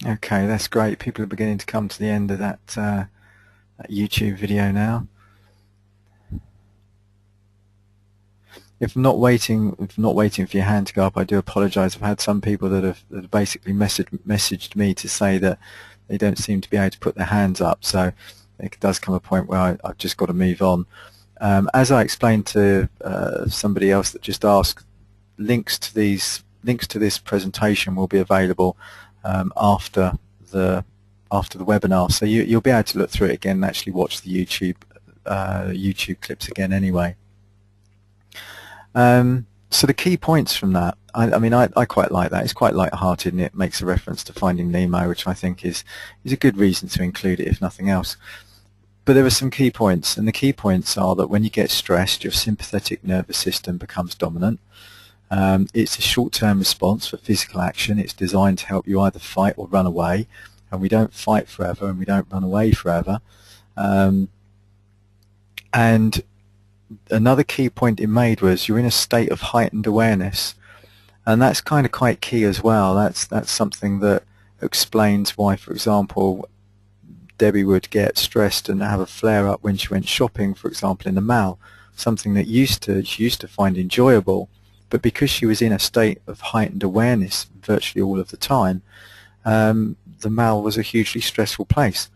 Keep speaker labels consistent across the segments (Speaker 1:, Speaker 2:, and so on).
Speaker 1: Okay, that's great. People are beginning to come to the end of that YouTube video now. If I'm not waiting for your hand to go up, I do apologise. I've had some people that have basically messaged me to say that they don't seem to be able to put their hands up. So it does come a point where I've just got to move on. As I explained to somebody else that just asked, links to this presentation will be available after the webinar. So you'll be able to look through it again and actually watch the YouTube clips again anyway. So the key points from that, I mean, I quite like that. It's quite light-hearted, and it makes a reference to Finding Nemo, which I think is a good reason to include it, if nothing else. But there are some key points, and the key points are that when you get stressed, your sympathetic nervous system becomes dominant. It's a short-term response for physical action. It's designed to help you either fight or run away, and we don't fight forever and we don't run away forever. And another key point it made was you're in a state of heightened awareness, and that's kind of quite key as well. That's something that explains why, for example, Debbie would get stressed and have a flare-up when she went shopping, for example, in the mall, something that she used to find enjoyable, but because she was in a state of heightened awareness virtually all of the time, the mall was a hugely stressful place.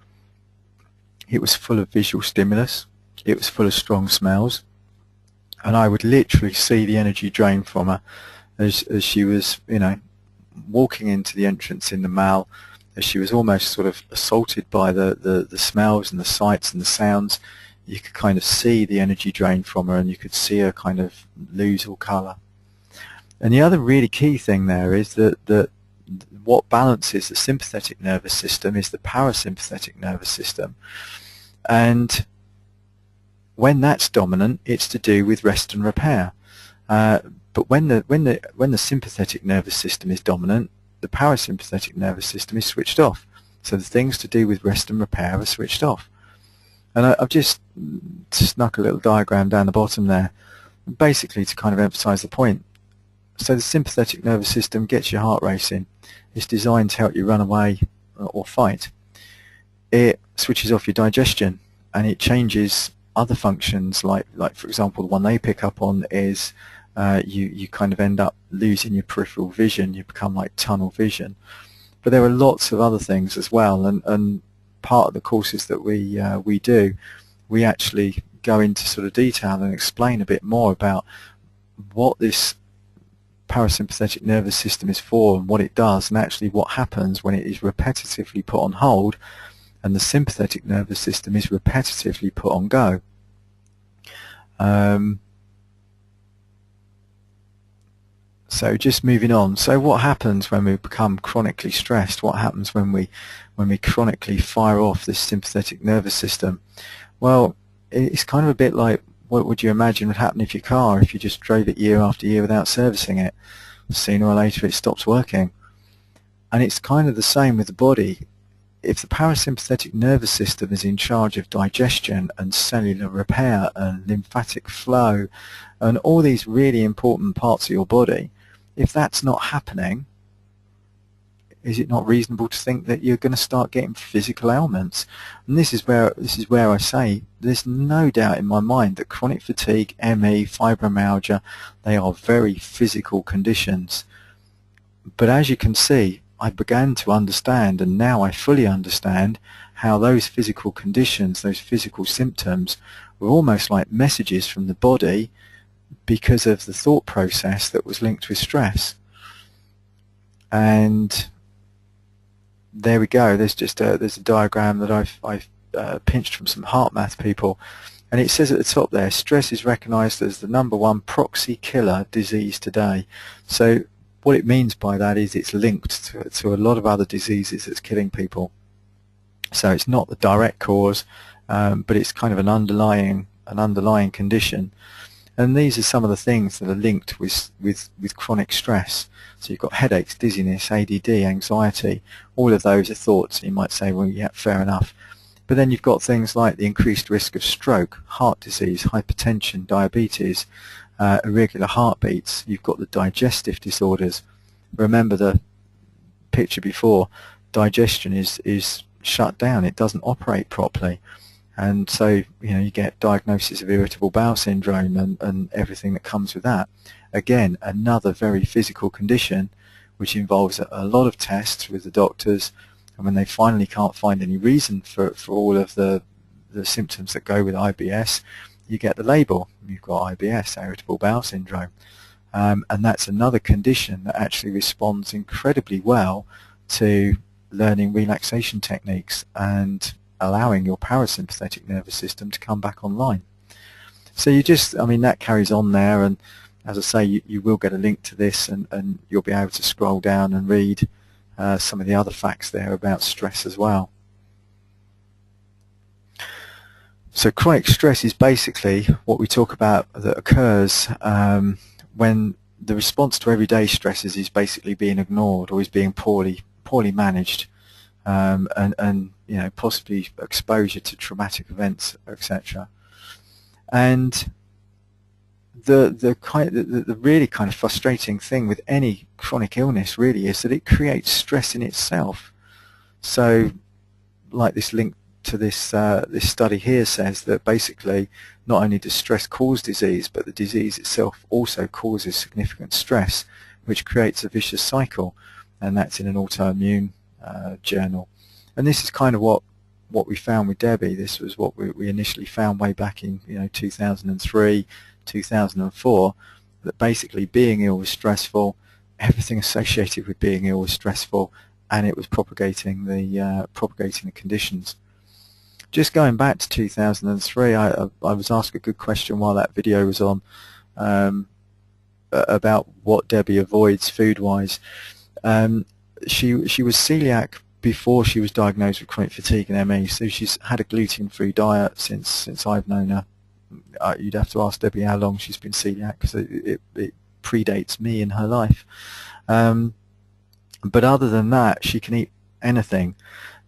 Speaker 1: It was full of visual stimulus. It was full of strong smells, and I would literally see the energy drain from her as she was, walking into the entrance in the mall, as she was almost sort of assaulted by the smells and the sights and the sounds. You could kind of see the energy drain from her, and you could see her kind of lose all colour. And the other really key thing there is that what balances the sympathetic nervous system is the parasympathetic nervous system, and when that's dominant, it's to do with rest and repair. But when the sympathetic nervous system is dominant, the parasympathetic nervous system is switched off. So the things to do with rest and repair are switched off. And I've just snuck a little diagram down the bottom there, basically to kind of emphasize the point. So the sympathetic nervous system gets your heart racing. It's designed to help you run away or fight. It switches off your digestion, and it changes other functions, like for example, the one they pick up on is you kind of end up losing your peripheral vision. You become like tunnel vision. But there are lots of other things as well, and part of the courses that we do, we actually go into sort of detail and explain a bit more about what this parasympathetic nervous system is for and what it does, and actually what happens when it is repetitively put on hold and the sympathetic nervous system is repetitively put on go. So just moving on. So what happens when we become chronically stressed? What happens when we chronically fire off this sympathetic nervous system? Well, it's kind of a bit like what would you imagine would happen if your car, if you just drove it year after year without servicing it. Sooner or later it stops working. And it's kind of the same with the body. If the parasympathetic nervous system is in charge of digestion and cellular repair and lymphatic flow and all these really important parts of your body, if that's not happening, is it not reasonable to think that you're going to start getting physical ailments? And this is where I say there's no doubt in my mind that chronic fatigue, ME, fibromyalgia, they are very physical conditions. But as you can see, I began to understand, and now I fully understand, how those physical conditions, those physical symptoms, were almost like messages from the body because of the thought process that was linked with stress. And there we go. There's a diagram that I've pinched from some heart math people, and it says at the top there, stress is recognized as the #1 proxy killer disease today. So what it means by that is it's linked to a lot of other diseases that's killing people. So it's not the direct cause, but it's kind of an underlying condition. And these are some of the things that are linked with chronic stress. So you've got headaches, dizziness, ADD, anxiety. All of those are thoughts. You might say, well, yeah, fair enough. But then you've got things like the increased risk of stroke, heart disease, hypertension, diabetes, irregular heartbeats. You've got the digestive disorders. Remember the picture before, digestion is shut down. It doesn't operate properly. And so, you get diagnosis of irritable bowel syndrome and everything that comes with that. Again, another very physical condition which involves a lot of tests with the doctors, and when they finally can't find any reason for all of the symptoms that go with IBS, you get the label. You've got IBS, irritable bowel syndrome. And that's another condition that actually responds incredibly well to learning relaxation techniques and allowing your parasympathetic nervous system to come back online. So that carries on there, and as I say, you will get a link to this, and you'll be able to scroll down and read some of the other facts there about stress as well. So chronic stress is basically what we talk about that occurs when the response to everyday stresses is basically being ignored or is being poorly managed, and possibly exposure to traumatic events, etc. And the really kind of frustrating thing with any chronic illness really is that it creates stress in itself. So, like this link to this study here says that basically not only does stress cause disease, but the disease itself also causes significant stress, which creates a vicious cycle, and that's in an autoimmune journal. And this is kind of what we found with Debbie. This was what we initially found way back in 2003, 2004, that basically being ill was stressful, everything associated with being ill was stressful, and it was propagating the conditions. Just going back to 2003, I was asked a good question while that video was on about what Debbie avoids food-wise. She was celiac before she was diagnosed with chronic fatigue and ME, so she's had a gluten-free diet since I've known her. You'd have to ask Debbie how long she's been celiac, because it predates me in her life. But other than that, she can eat anything.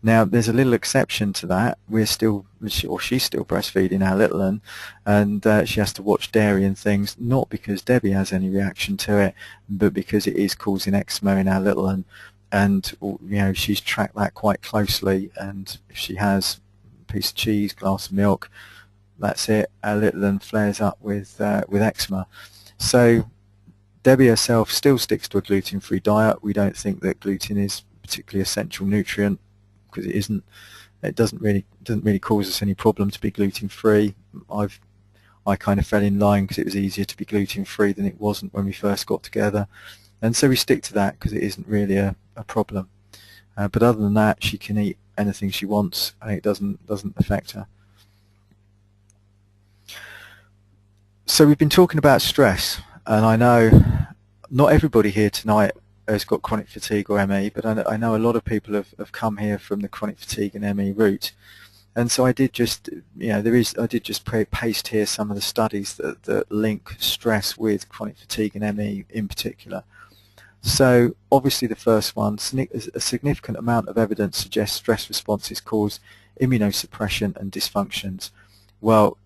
Speaker 1: Now, there's a little exception to that. She's still breastfeeding our little one, and she has to watch dairy and things, not because Debbie has any reaction to it, but because it is causing eczema in our little one, and she's tracked that quite closely. And if she has a piece of cheese, glass of milk, that's it. Our little one flares up with eczema. So Debbie herself still sticks to a gluten-free diet. We don't think that gluten is a particularly essential nutrient, because it isn't. It doesn't really cause us any problem to be gluten-free. I kind of fell in line because it was easier to be gluten-free than it wasn't when we first got together, and so we stick to that because it isn't really a problem. But other than that, she can eat anything she wants, and it doesn't affect her. So we've been talking about stress, and I know not everybody here tonight has got chronic fatigue or ME, but I know a lot of people have come here from the chronic fatigue and ME route. And so I did just, paste here some of the studies that link stress with chronic fatigue and ME in particular. So obviously the first one, a significant amount of evidence suggests stress responses cause immunosuppression and dysfunctions. Well,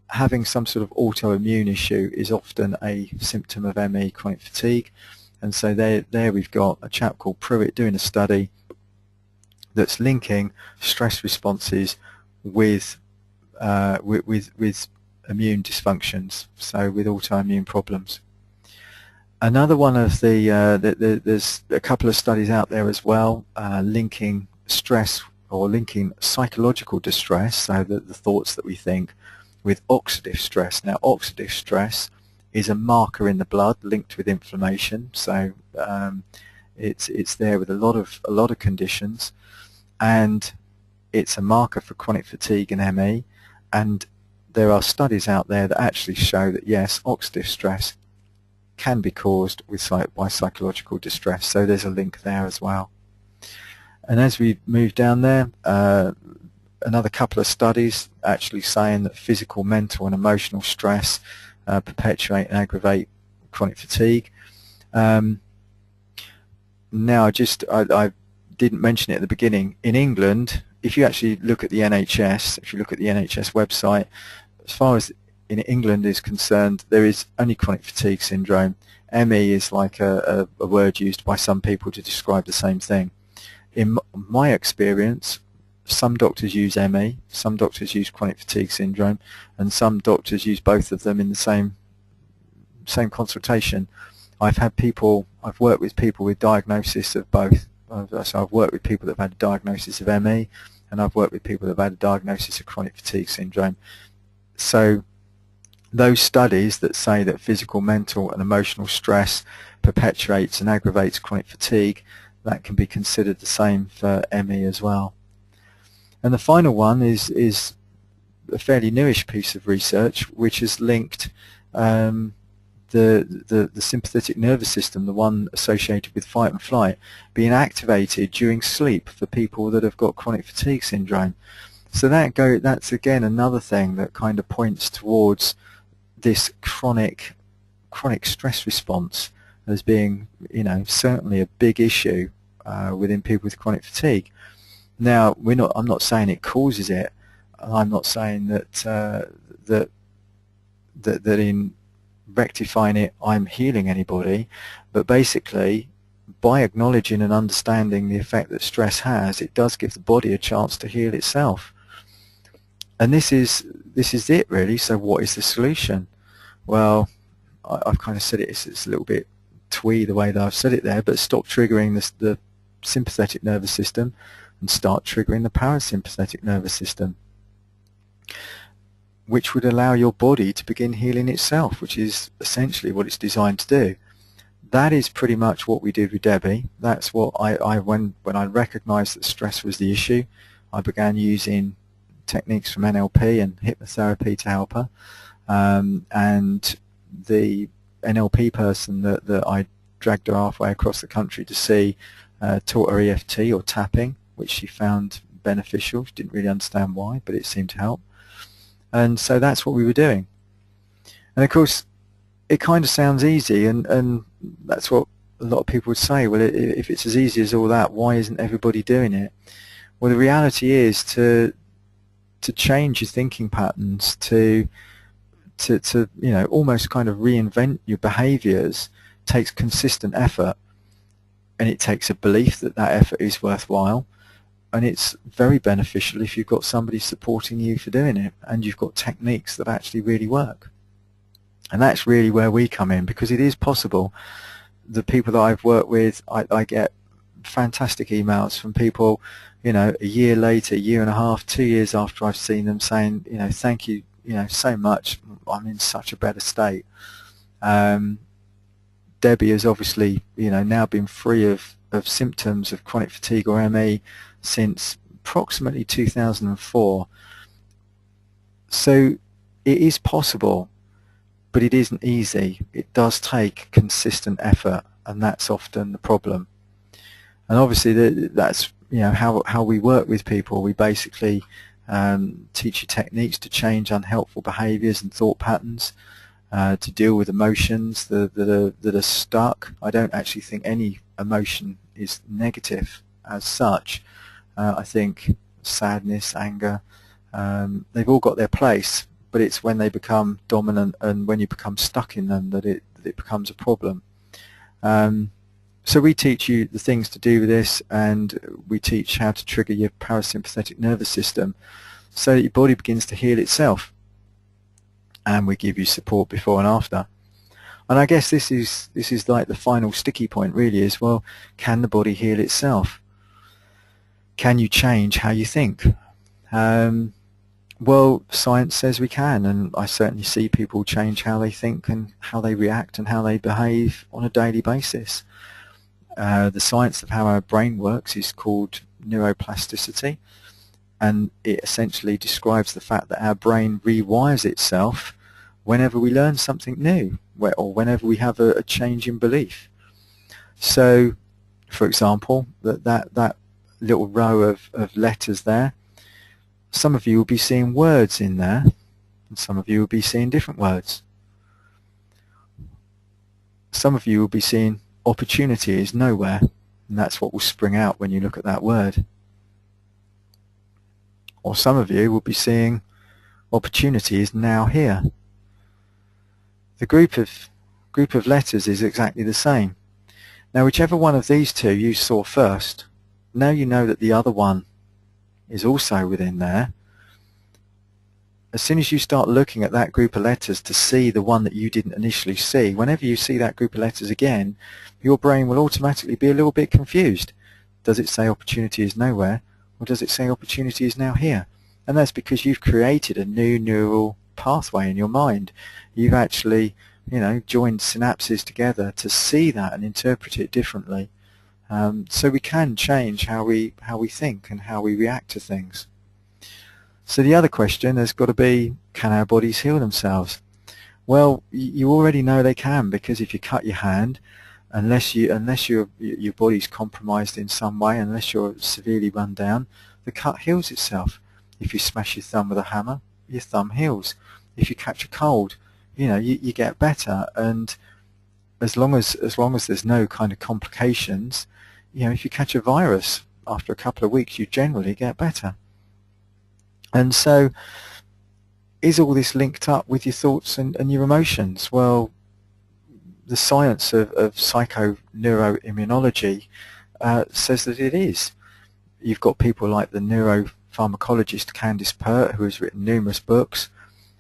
Speaker 1: having some sort of autoimmune issue is often a symptom of ME, chronic fatigue. And so there we've got a chap called Pruitt doing a study that's linking stress responses with immune dysfunctions, so with autoimmune problems. Another one of there's a couple of studies out there as well linking stress, or linking psychological distress, so the thoughts that we think, with oxidative stress. Now, oxidative stress is a marker in the blood linked with inflammation, so it's there with a lot of conditions, and it's a marker for chronic fatigue and ME. And there are studies out there that actually show that yes, oxidative stress can be caused by psychological distress, so there's a link there as well. And as we move down there, another couple of studies actually saying that physical, mental and emotional stress perpetuate and aggravate chronic fatigue. Now, I didn't mention it at the beginning. In England, if you actually look at the NHS, website, as far as in England is concerned, there is only chronic fatigue syndrome. ME is like a word used by some people to describe the same thing. in my experience, some doctors use ME, some doctors use chronic fatigue syndrome, and some doctors use both of them in the same consultation. I've worked with people with diagnosis of both. So I've worked with people that have had a diagnosis of ME, and I've worked with people that have had a diagnosis of chronic fatigue syndrome. So those studies that say that physical, mental and emotional stress perpetuates and aggravates chronic fatigue, that can be considered the same for ME as well. And the final one is a fairly newish piece of research which has linked the sympathetic nervous system, the one associated with fight and flight, being activated during sleep for people that have got chronic fatigue syndrome. So that's again another thing that kind of points towards this chronic stress response as being, certainly a big issue within people with chronic fatigue. Now, I'm not saying it causes it. I'm not saying that that in rectifying it I'm healing anybody, but basically by acknowledging and understanding the effect that stress has, it does give the body a chance to heal itself. And this is it really. So what is the solution? Well, I've kind of said it, it's a little bit twee the way that I've said it there, but stop triggering the sympathetic nervous system and start triggering the parasympathetic nervous system, which would allow your body to begin healing itself, which is essentially what it's designed to do. That is pretty much what we did with Debbie. That's what when I recognized that stress was the issue, I began using techniques from NLP and hypnotherapy to help her. And the NLP person that I dragged her halfway across the country to see taught her EFT or tapping, which she found beneficial. She didn't really understand why, but it seemed to help. And so that's what we were doing. And of course, it kind of sounds easy, and that's what a lot of people would say. Well, if it's as easy as all that, why isn't everybody doing it? Well, the reality is to change your thinking patterns, to almost kind of reinvent your behaviors takes consistent effort, and it takes a belief that that effort is worthwhile. And it's very beneficial if you've got somebody supporting you for doing it, and you've got techniques that actually really work. And that's really where we come in, because it is possible. The people that I've worked with, I get fantastic emails from people, a year later, year and a half, 2 years after I've seen them, saying, thank you, so much. I'm in such a better state. Debbie has obviously, now been free of symptoms of chronic fatigue or ME since approximately 2004. So it is possible, but it isn't easy. It does take consistent effort, and that's often the problem. And obviously that's how we work with people. We basically teach you techniques to change unhelpful behaviors and thought patterns, to deal with emotions that are stuck. I don't actually think any emotion is negative as such. I think sadness, anger, they've all got their place, but it's when they become dominant and when you become stuck in them that it becomes a problem. So we teach you the things to do with this, and we teach how to trigger your parasympathetic nervous system so that your body begins to heal itself. And we give you support before and after. And I guess this is like the final sticky point really, is, well, can the body heal itself? Can you change how you think? Well, science says we can, and I certainly see people change how they think and how they react and how they behave on a daily basis. The science of how our brain works is called neuroplasticity, and it essentially describes the fact that our brain rewires itself whenever we learn something new, or whenever we have a change in belief. So, for example, that little row of letters there, some of you will be seeing words in there, and some of you will be seeing different words. Some of you will be seeing opportunity is nowhere, and that's what will spring out when you look at that word. Or some of you will be seeing opportunity is now here. The group of letters is exactly the same. Now, whichever one of these two you saw first, now you know that the other one is also within there. As soon as you start looking at that group of letters to see the one that you didn't initially see, whenever you see that group of letters again, your brain will automatically be a little bit confused. Does it say opportunity is nowhere, or does it say opportunity is now here? And that's because you've created a new neural pathway in your mind. You've actually, joined synapses together to see that and interpret it differently. So we can change how we think and how we react to things. So the other question has got to be, can our bodies heal themselves? Well, you already know they can, because if you cut your hand, unless your body's compromised in some way, unless you're severely run down, the cut heals itself. If you smash your thumb with a hammer, your thumb heals. If you catch a cold, you get better. And as long as there's no kind of complications, if you catch a virus, after a couple of weeks, you generally get better. And so, is all this linked up with your thoughts and your emotions? Well, the science of psychoneuroimmunology says that it is. You've got people like the neuropharmacologist Candice Pert, who has written numerous books,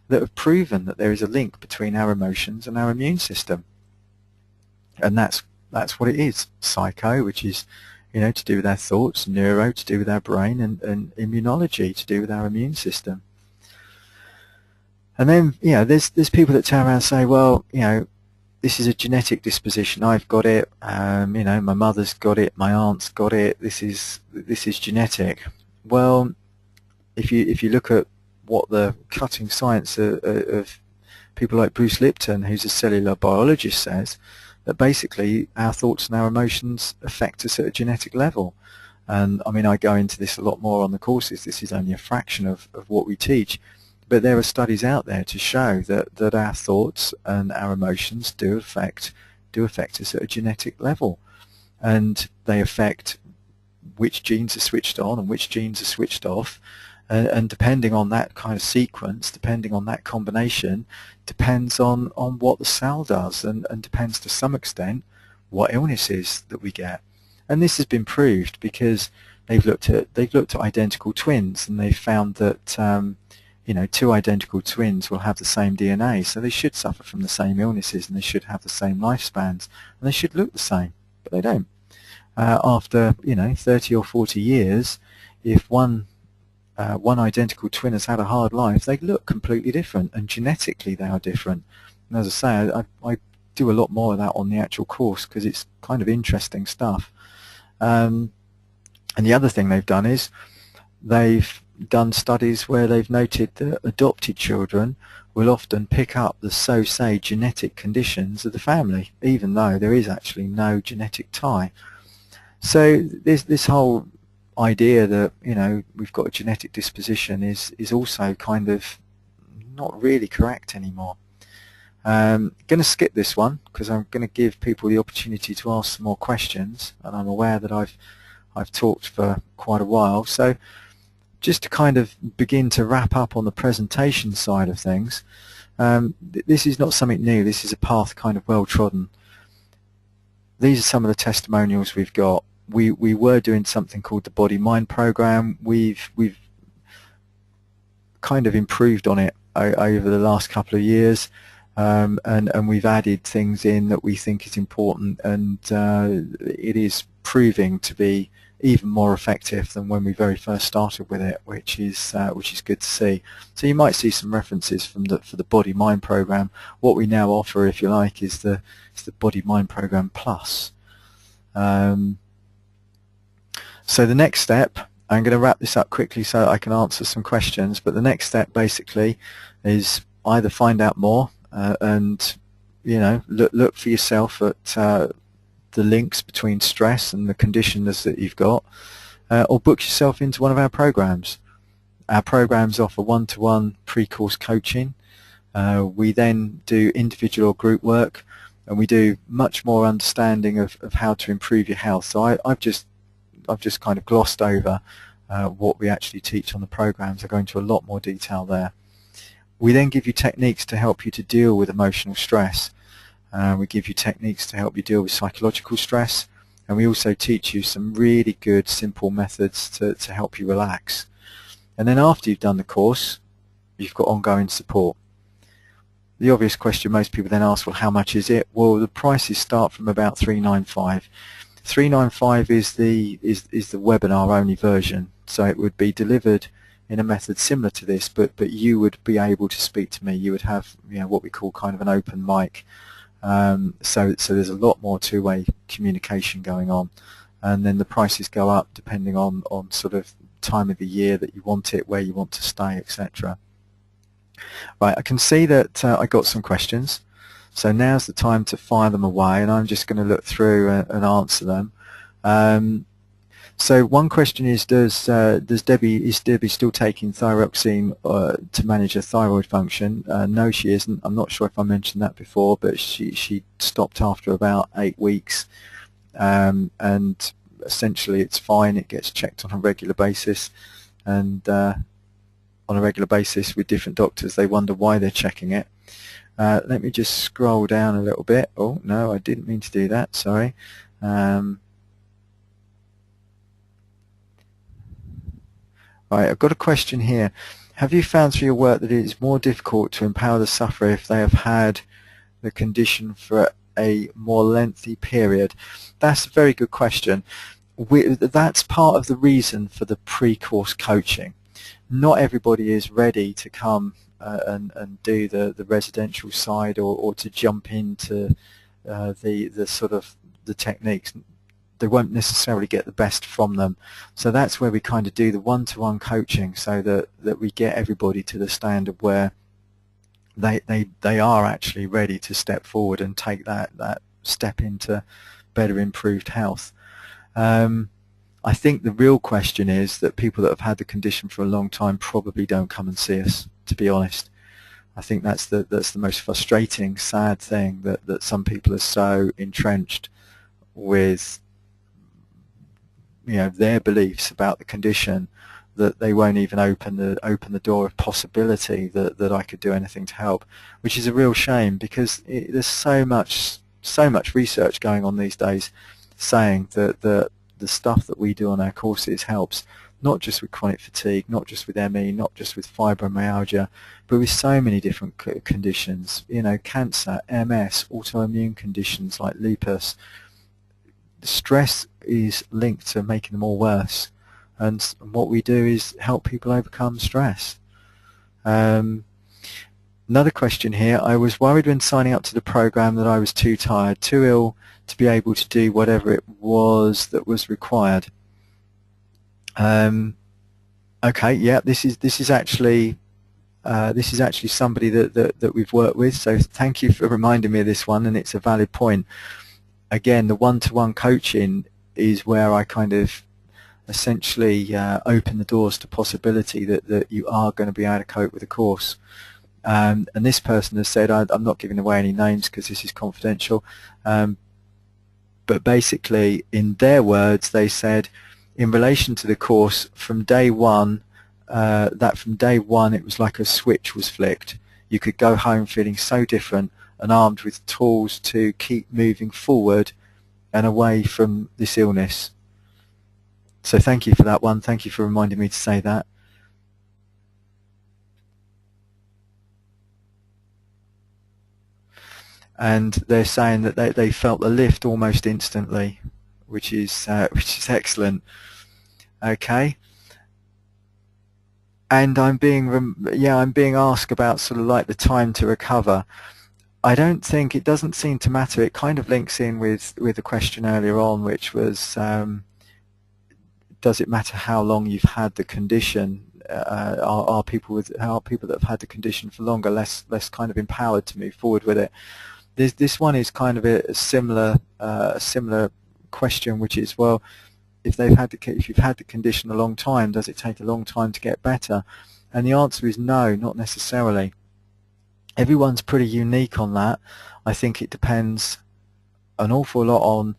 Speaker 1: that have proven that there is a link between our emotions and our immune system. And that's what it is. Psycho, which is to do with our thoughts, neuro to do with our brain, and immunology to do with our immune system. And then, there's people that turn around and say, well, this is a genetic disposition. I've got it. My mother's got it. My aunt's got it. This is genetic. Well, if you look at what the cutting science of people like Bruce Lipton, who's a cellular biologist, says, that basically our thoughts and our emotions affect us at a genetic level. And I go into this a lot more on the courses. This is only a fraction of what we teach. But there are studies out there to show that our thoughts and our emotions do affect us at a genetic level. And they affect which genes are switched on and which genes are switched off. And depending on that kind of sequence, depending on that combination, depends on what the cell does, and depends to some extent what illnesses that we get. And this has been proved because they've looked at identical twins, and they've found that two identical twins will have the same DNA, so they should suffer from the same illnesses, and they should have the same lifespans, and they should look the same, but they don't. After 30 or 40 years, if one identical twin has had a hard life, they look completely different, and genetically they are different. And as I say, I do a lot more of that on the actual course because it's kind of interesting stuff. And the other thing they've done is they've done studies where they've noted that adopted children will often pick up the so-say genetic conditions of the family, even though there is actually no genetic tie. So this whole idea that we've got a genetic disposition is also kind of not really correct anymore. Going to skip this one because I'm going to give people the opportunity to ask some more questions, and I'm aware that I've talked for quite a while. So just to kind of begin to wrap up on the presentation side of things, this is not something new. This is a path kind of well trodden. These are some of the testimonials we've got. We were doing something called the body-mind program. We've kind of improved on it over the last couple of years, and we've added things in that we think is important, and it is proving to be even more effective than when we very first started with it, which is good to see. So you might see some references for the body-mind program. What we now offer, if you like, is the body-mind program plus. So the next step, I'm going to wrap this up quickly so that I can answer some questions, but the next step basically is either find out more and look for yourself at the links between stress and the conditions that you've got, or book yourself into one of our programs. Our programs offer one-to-one pre-course coaching. We then do individual or group work, and we do much more understanding of how to improve your health. So I've just kind of glossed over what we actually teach on the programs. I go into a lot more detail there. We then give you techniques to help you to deal with emotional stress. We give you techniques to help you deal with psychological stress. and we also teach you some really good simple methods to help you relax. And then after you've done the course, you've got ongoing support. The obvious question most people then ask, well, how much is it? Well, the prices start from about $395. $395 is the webinar only version, so it would be delivered in a method similar to this, but you would be able to speak to me. You would have, you know, what we call kind of an open mic. So there's a lot more two-way communication going on, and then the prices go up depending on sort of time of the year that you want it, where you want to stay, etc. Right, I can see that I got some questions, so now's the time to fire them away, and I'm just going to look through and answer them. So one question is, is Debbie still taking thyroxine to manage her thyroid function? No, she isn't. I'm not sure if I mentioned that before, but she stopped after about 8 weeks, and essentially it's fine. It gets checked on a regular basis, and on a regular basis with different doctors. They wonder why they're checking it. Let me just scroll down a little bit. Oh no, I didn't mean to do that, sorry. Right, I've got a question here. Have you found through your work that it is more difficult to empower the sufferer if they have had the condition for a more lengthy period? That's a very good question. That's part of the reason for the pre-course coaching. Not everybody is ready to come and do the residential side or to jump into the sort of the techniques. They won't necessarily get the best from them. So that's where we kind of do the one-to-one coaching, so that we get everybody to the standard where they are actually ready to step forward and take that step into better improved health. I think the real question is that people that have had the condition for a long time probably don't come and see us, to be honest. I think that's the most frustrating, sad thing, that some people are so entrenched with, you know, their beliefs about the condition that they won't even open the door of possibility that I could do anything to help, which is a real shame, because there's so much research going on these days saying that the stuff that we do on our courses helps not just with chronic fatigue, not just with ME, not just with fibromyalgia, but with so many different conditions, you know, cancer, MS, autoimmune conditions like lupus. Stress is linked to making them all worse, and what we do is help people overcome stress. Another question here. I was worried when signing up to the program that I was too tired, too ill to be able to do whatever it was that was required. Okay, yeah, this is actually somebody that we've worked with, so thank you for reminding me of this one, and it's a valid point. Again, the one-to-one coaching is where I kind of essentially open the doors to possibility that you are going to be able to cope with the course. And this person has said, I'm not giving away any names because this is confidential, but basically in their words they said, in relation to the course, from day one, it was like a switch was flicked. You could go home feeling so different and armed with tools to keep moving forward and away from this illness. So thank you for that one. Thank you for reminding me to say that. And they're saying that they felt the lift almost instantly, which is excellent. Okay. And I'm being asked about sort of like the time to recover. I don't think, it doesn't seem to matter. It kind of links in with the question earlier on, which was, does it matter how long you've had the condition? Are people that have had the condition for longer less kind of empowered to move forward with it? This one is kind of a similar question, which is, well, if you've had the condition a long time, does it take a long time to get better? And the answer is no, not necessarily. Everyone's pretty unique on that. I think it depends an awful lot on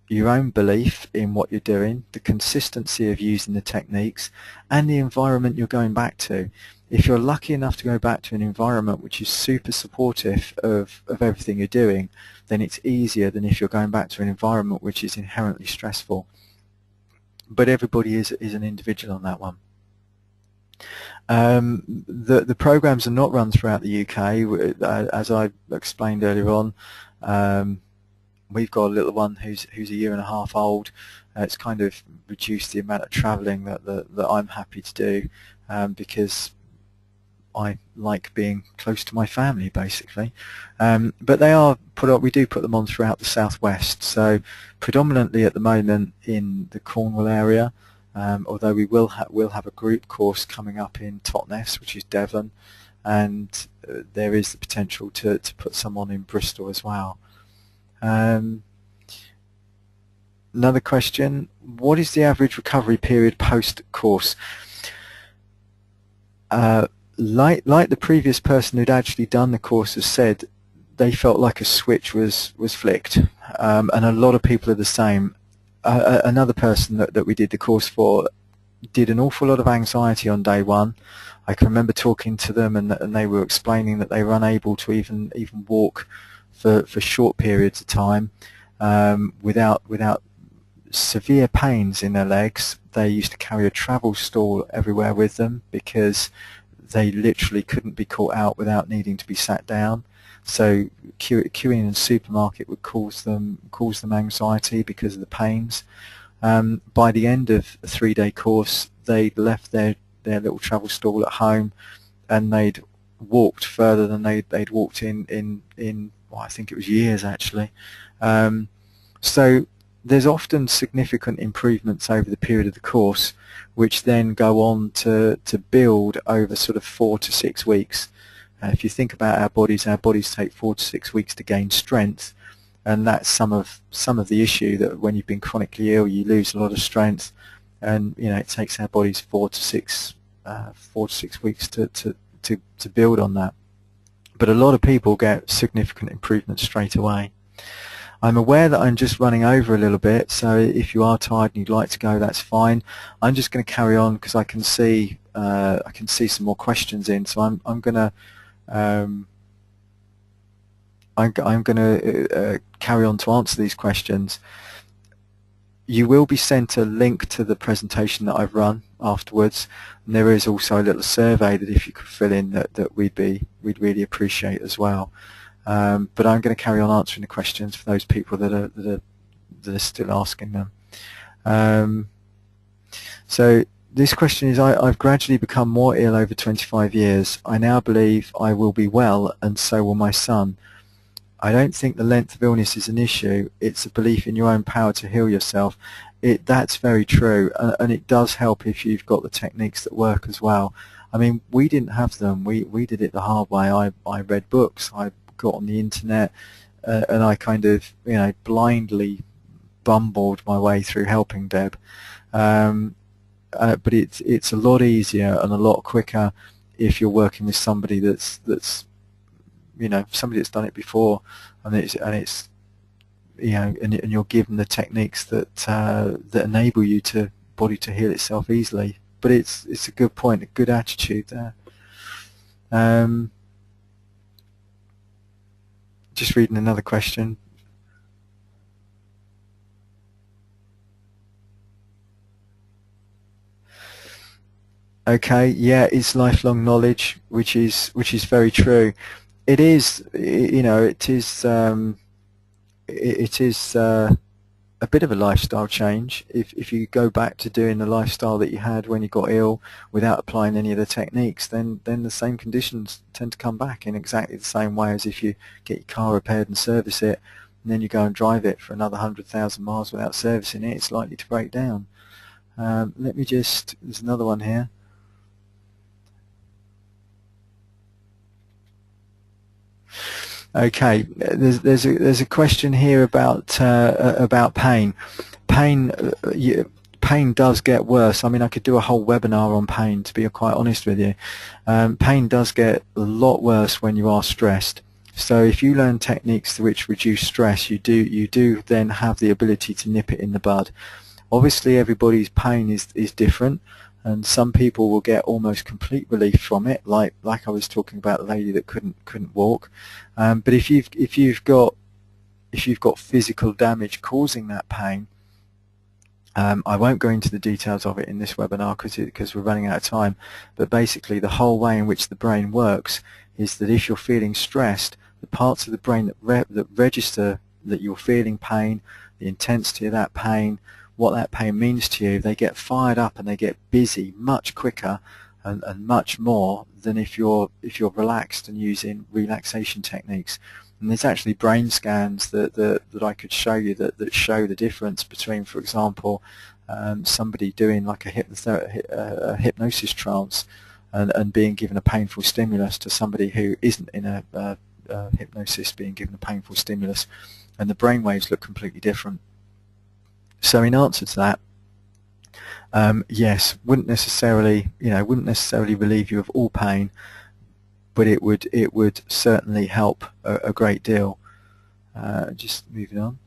Speaker 1: your own belief in what you're doing, the consistency of using the techniques, and the environment you're going back to. if you're lucky enough to go back to an environment which is super supportive of everything you're doing, then it's easier than if you're going back to an environment which is inherently stressful. But everybody is an individual on that one. The programs are not run throughout the UK, as I explained earlier on. We've got a little one who's a year and a half old. It's kind of reduced the amount of travelling that I'm happy to do, because I like being close to my family, basically. But they are we do put them on throughout the southwest. So predominantly at the moment in the Cornwall area, although we will have a group course coming up in Totnes, which is Devon, and there is the potential to put some on in Bristol as well. Another question: what is the average recovery period post-course? Like the previous person who'd actually done the course has said, they felt like a switch was flicked, and a lot of people are the same. Another person that we did the course for did an awful lot of anxiety on day one. I can remember talking to them, and they were explaining that they were unable to even walk for short periods of time without severe pains in their legs. They used to carry a travel stool everywhere with them because they literally couldn't be caught out without needing to be sat down. So queuing in a supermarket would cause them anxiety because of the pains. By the end of a 3-day course, they'd left their little travel stool at home, and they'd walked further than they'd walked in well, I think it was years actually. So there's often significant improvements over the period of the course, which then go on to build over sort of 4 to 6 weeks. If you think about our bodies take 4 to 6 weeks to gain strength, and that's some of the issue, that when you've been chronically ill, you lose a lot of strength, and it takes our bodies 4 to 6 weeks to build on that. But a lot of people get significant improvements straight away. I'm aware that I'm just running over a little bit, so if you are tired and you'd like to go, that's fine. I'm just going to carry on because I can see some more questions in. So I'm going to carry on to answer these questions. You will be sent a link to the presentation that I've run afterwards, and there is also a little survey that if you could fill in that we'd really appreciate as well. But I'm going to carry on answering the questions for those people that are still asking them. So this question is: I've gradually become more ill over 25 years. I now believe I will be well, and so will my son. I don't think the length of illness is an issue. It's a belief in your own power to heal yourself. That's very true, and it does help if you've got the techniques that work as well. I mean, we didn't have them. We did it the hard way. I read books. I got on the internet, and I kind of blindly bumbled my way through helping Deb. But it's a lot easier and a lot quicker if you're working with somebody that's somebody that's done it before, and you're given the techniques that enable you body to heal itself easily. But it's a good point, a good attitude there. Just reading another question. Okay, yeah, it's lifelong knowledge, which is very true. It is, it is a bit of a lifestyle change. If you go back to doing the lifestyle that you had when you got ill without applying any of the techniques, then the same conditions tend to come back in exactly the same way as if you get your car repaired and service it, and then you go and drive it for another 100,000 miles without servicing it. It's likely to break down. There's another one here. Okay, there's a question here about pain. Pain does get worse. I mean, I could do a whole webinar on pain, to be quite honest with you. Pain does get a lot worse when you are stressed. So if you learn techniques which reduce stress, you do then have the ability to nip it in the bud. Obviously, everybody's pain is different. and some people will get almost complete relief from it, like I was talking about the lady that couldn't walk. But if you've got physical damage causing that pain, I won't go into the details of it in this webinar because we're running out of time, but basically the whole way in which the brain works is that if you're feeling stressed, the parts of the brain that register that you're feeling pain, the intensity of that pain, what that pain means to you, they get fired up and they get busy much quicker and much more than if you're relaxed and using relaxation techniques. And there's actually brain scans that I could show you that show the difference between, for example, somebody doing like a hypnosis trance and being given a painful stimulus to somebody who isn't in a hypnosis being given a painful stimulus, and the brain waves look completely different. So in answer to that, yes, wouldn't necessarily relieve you of all pain, but it would certainly help a great deal. Just moving on.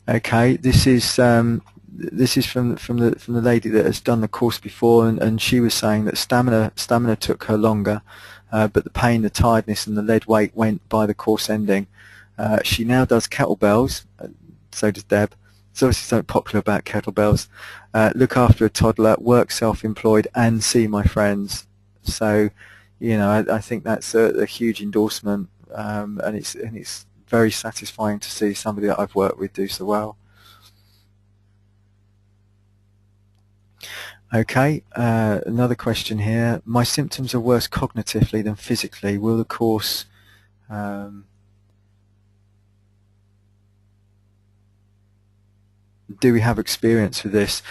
Speaker 1: Okay, this is from the lady that has done the course before, and she was saying that stamina took her longer, but the pain, the tiredness, and the lead weight went by the course ending. She now does kettlebells. So does Deb. It's obviously something popular about kettlebells. Look after a toddler, work self-employed, and see my friends. So, I think that's a huge endorsement, and it's very satisfying to see somebody that I've worked with do so well. Okay, another question here. My symptoms are worse cognitively than physically. Will the course do we have experience with this?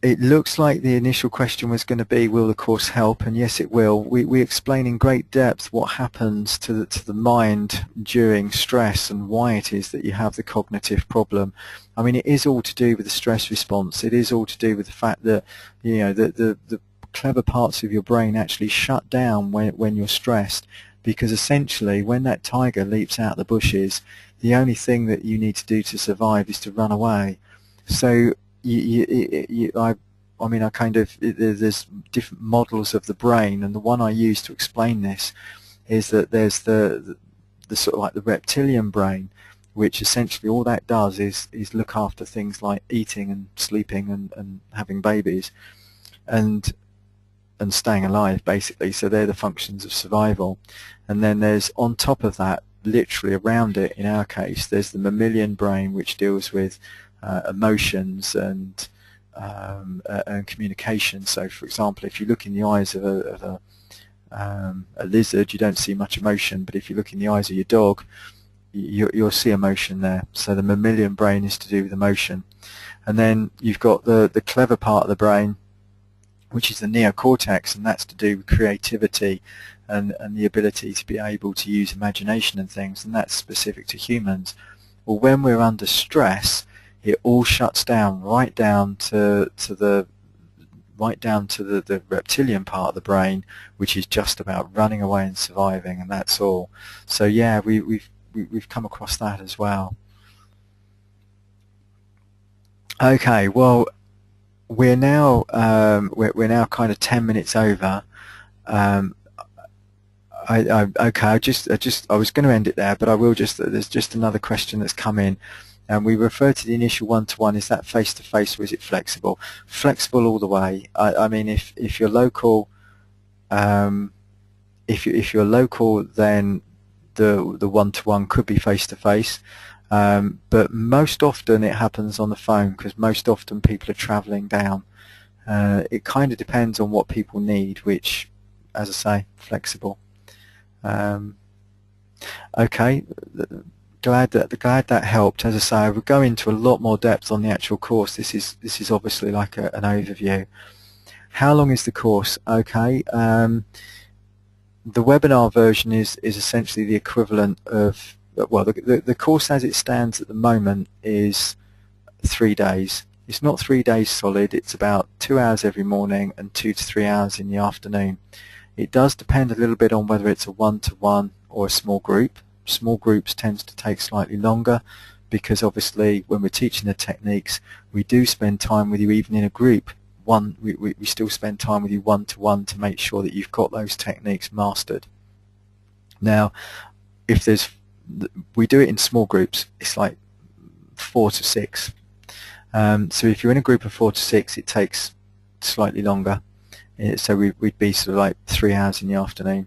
Speaker 1: It looks like the initial question was going to be, will the course help? And yes, it will. We explain in great depth what happens to the mind during stress and why it is that you have the cognitive problem. I mean, it is all to do with the stress response. It is all to do with the fact that the clever parts of your brain actually shut down when you're stressed, because essentially when that tiger leaps out of the bushes, the only thing that you need to do to survive is to run away. So there's different models of the brain, and the one I use to explain this is that there's the sort of like the reptilian brain, which essentially all that does is look after things like eating and sleeping and having babies and staying alive, basically. So they're the functions of survival. And then there's, on top of that, literally around it, in our case, there's the mammalian brain, which deals with emotions and communication. So, for example, if you look in the eyes of a lizard, you don't see much emotion, but if you look in the eyes of your dog, you'll see emotion there. So the mammalian brain is to do with emotion. And then you've got the clever part of the brain, which is the neocortex, and that's to do with creativity and the ability to be able to use imagination and things, and that's specific to humans. Well, when we're under stress, it all shuts down right down to the reptilian part of the brain, which is just about running away and surviving, and that's all. So yeah, we've come across that as well. Okay, well, we're now kind of 10 minutes over. I was going to end it there, but I will just. There's just another question that's come in, and we refer to the initial one-to-one. Is that face-to-face, or is it flexible? Flexible all the way. I mean, if you're local, if you're local, then the one-to-one could be face-to-face. But most often it happens on the phone, because most often people are travelling down. It kind of depends on what people need, which, as I say, flexible. Okay, glad that helped. As I say, I will go into a lot more depth on the actual course. This is obviously like an overview. How long is the course? Okay, the webinar version is essentially the equivalent of, well, the course as it stands at the moment is 3 days. It's not 3 days solid. It's about 2 hours every morning and 2 to 3 hours in the afternoon. It does depend a little bit on whether it's a one-to-one or a small group. Small groups tends to take slightly longer, because obviously when we're teaching the techniques, we do spend time with you even in a group. We still spend time with you one-to-one to make sure that you've got those techniques mastered. Now, if we do it in small groups, it's like 4 to 6. So if you're in a group of 4 to 6, it takes slightly longer. So we'd be sort of like 3 hours in the afternoon.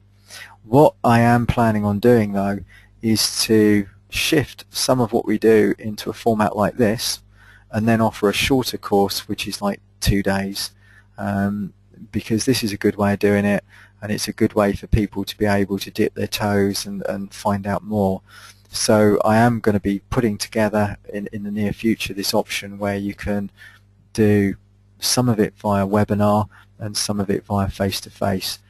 Speaker 1: What I am planning on doing though is to shift some of what we do into a format like this, and then offer a shorter course which is like 2 days, because this is a good way of doing it, and it's a good way for people to be able to dip their toes and find out more. So I am going to be putting together in the near future this option where you can do some of it via webinar and some of it via face-to-face.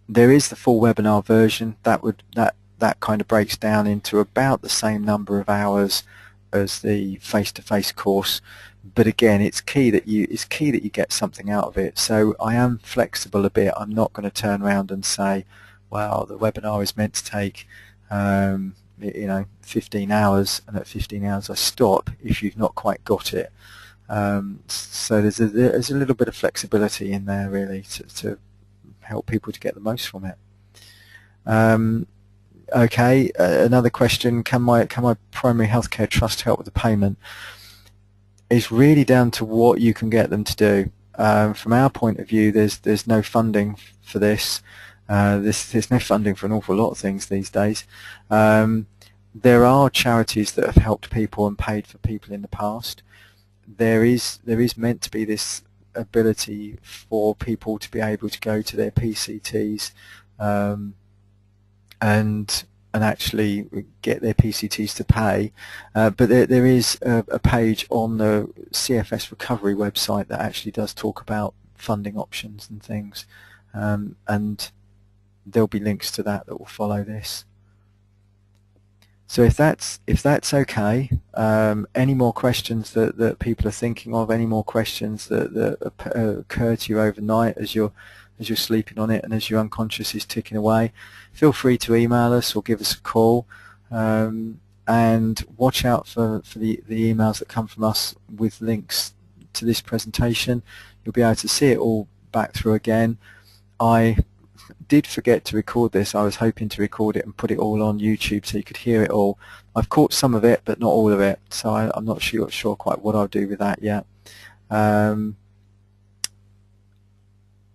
Speaker 1: There is the full webinar version that kind of breaks down into about the same number of hours as the face-to-face course, but again it's key that you get something out of it. So I am flexible a bit. I'm not going to turn around and say, well, the webinar is meant to take 15 hours, and at 15 hours I stop if you've not quite got it. So there's a little bit of flexibility in there really to help people to get the most from it. Okay, another question, can my primary healthcare trust help with the payment? It's really down to what you can get them to do. From our point of view, there's no funding for this. There's no funding for an awful lot of things these days. There are charities that have helped people and paid for people in the past. There is meant to be this ability for people to be able to go to their PCTs and actually get their PCTs to pay, but there is a page on the CFS recovery website that actually does talk about funding options and things, and there'll be links to that will follow this. So if that's okay, any more questions that people are thinking of, any more questions that occur to you overnight as you're sleeping on it and as your unconscious is ticking away, feel free to email us or give us a call, and watch out for the emails that come from us with links to this presentation. You'll be able to see it all back through again. I did forget to record this. I was hoping to record it and put it all on YouTube so you could hear it all. I've caught some of it but not all of it, so I'm not sure quite what I'll do with that yet.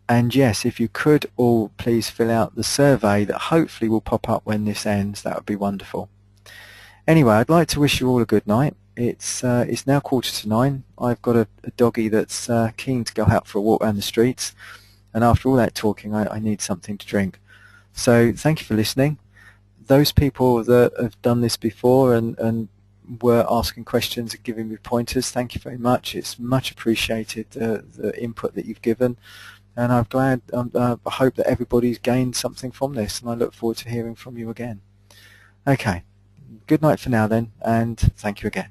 Speaker 1: And yes, if you could all please fill out the survey that hopefully will pop up when this ends, that would be wonderful. Anyway, I'd like to wish you all a good night. It's now 9:15. I've got a doggy that's keen to go out for a walk around the streets, and after all that talking I need something to drink. So thank you for listening. Those people that have done this before and were asking questions and giving me pointers, thank you very much. It's much appreciated, the input that you've given. And I hope that everybody's gained something from this, and I look forward to hearing from you again. Okay, good night for now then, and thank you again.